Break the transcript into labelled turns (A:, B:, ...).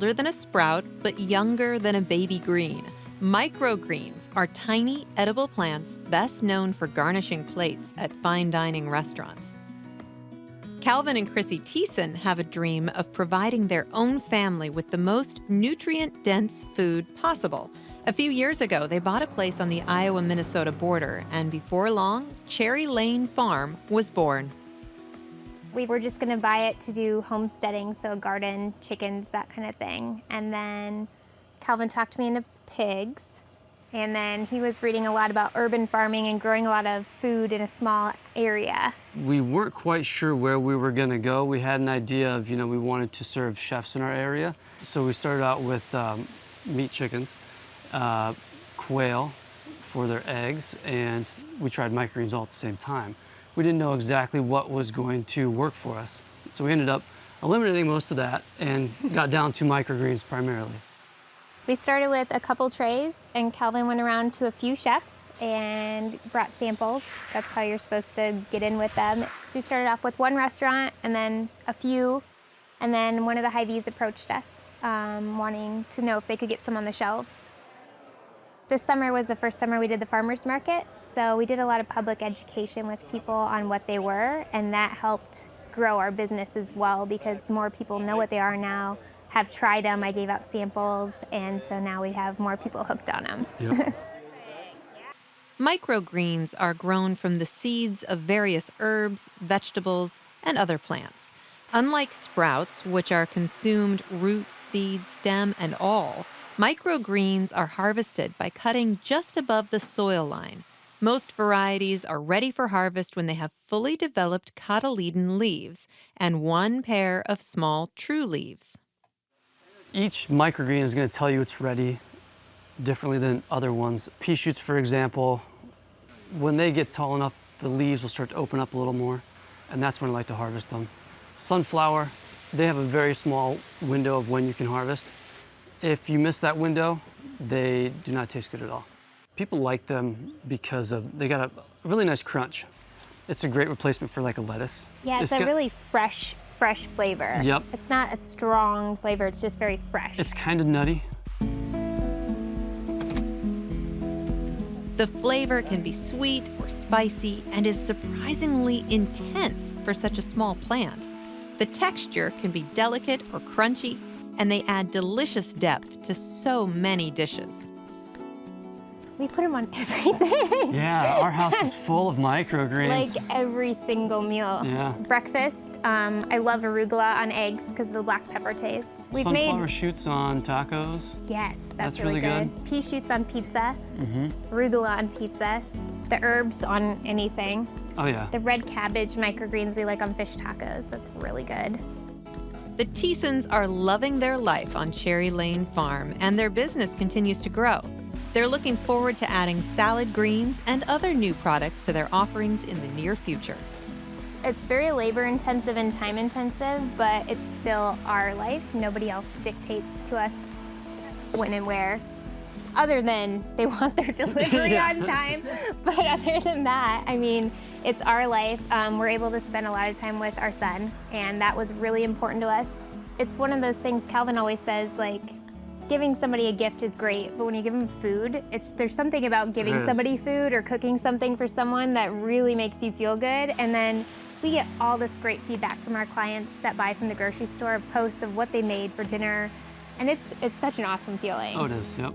A: older than a sprout, but younger than a baby green. Microgreens are tiny, edible plants best known for garnishing plates at fine dining restaurants. Calvin and Chrissy Thiessen have a dream of providing their own family with the most nutrient-dense food possible. A few years ago, they bought a place on the Iowa-Minnesota border, and before long, Cherry Lane Farm was born.
B: We were just gonna buy it to do homesteading, so garden, chickens, that kind of thing. And then Calvin talked me into pigs. And then he was reading a lot about urban farming and growing a lot of food in a small area.
C: We weren't quite sure where we were gonna go. We had an idea of, we wanted to serve chefs in our area. So we started out with meat chickens, quail for their eggs, and we tried microgreens all at the same time. We didn't know exactly what was going to work for us. So we ended up eliminating most of that and got down to microgreens primarily.
B: We started with a couple trays, and Calvin went around to a few chefs and brought samples. That's how you're supposed to get in with them. So we started off with one restaurant and then a few, and then one of the Hy-Vees approached us, wanting to know if they could get some on the shelves. This summer was the first summer we did the farmers market, so we did a lot of public education with people on what they were, and that helped grow our business as well because more people know what they are now, have tried them. I gave out samples, and so now we have more people hooked on them.
C: Yep.
A: Microgreens are grown from the seeds of various herbs, vegetables, and other plants. Unlike sprouts, which are consumed root, seed, stem, and all, microgreens are harvested by cutting just above the soil line. Most varieties are ready for harvest when they have fully developed cotyledon leaves and one pair of small true leaves.
C: Each microgreen is going to tell you it's ready differently than other ones. Pea shoots, for example, when they get tall enough, the leaves will start to open up a little more, and that's when I like to harvest them. Sunflower, they have a very small window of when you can harvest. If you miss that window, they do not taste good at all. People like them because they got a really nice crunch. It's a great replacement for like a lettuce.
B: Yeah, it's a really fresh flavor.
C: Yep.
B: It's not a strong flavor, it's just very fresh.
C: It's kind of nutty.
A: The flavor can be sweet or spicy and is surprisingly intense for such a small plant. The texture can be delicate or crunchy, and they add delicious depth to so many dishes.
B: We put them on everything.
C: Yeah, our house is full of microgreens.
B: Like every single meal.
C: Yeah.
B: Breakfast, I love arugula on eggs because of the black pepper taste.
C: Sunflower shoots on tacos.
B: Yes, that's
C: really good.
B: Pea shoots on pizza. Arugula on pizza. The herbs on anything.
C: Oh yeah.
B: The red cabbage microgreens we like on fish tacos. That's really good.
A: The Thiessens are loving their life on Cherry Lane Farm, and their business continues to grow. They're looking forward to adding salad greens and other new products to their offerings in the near future.
B: It's very labor-intensive and time-intensive, but it's still our life. Nobody else dictates to us when and where, other than they want their delivery on time. But other than that, I mean, it's our life. We're able to spend a lot of time with our son, and that was really important to us. It's one of those things Calvin always says, like, giving somebody a gift is great, but when you give them food, there's something about giving somebody food or cooking something for someone that really makes you feel good. And then we get all this great feedback from our clients that buy from the grocery store, posts of what they made for dinner. And it's such an awesome feeling.
C: Oh, it is, yep.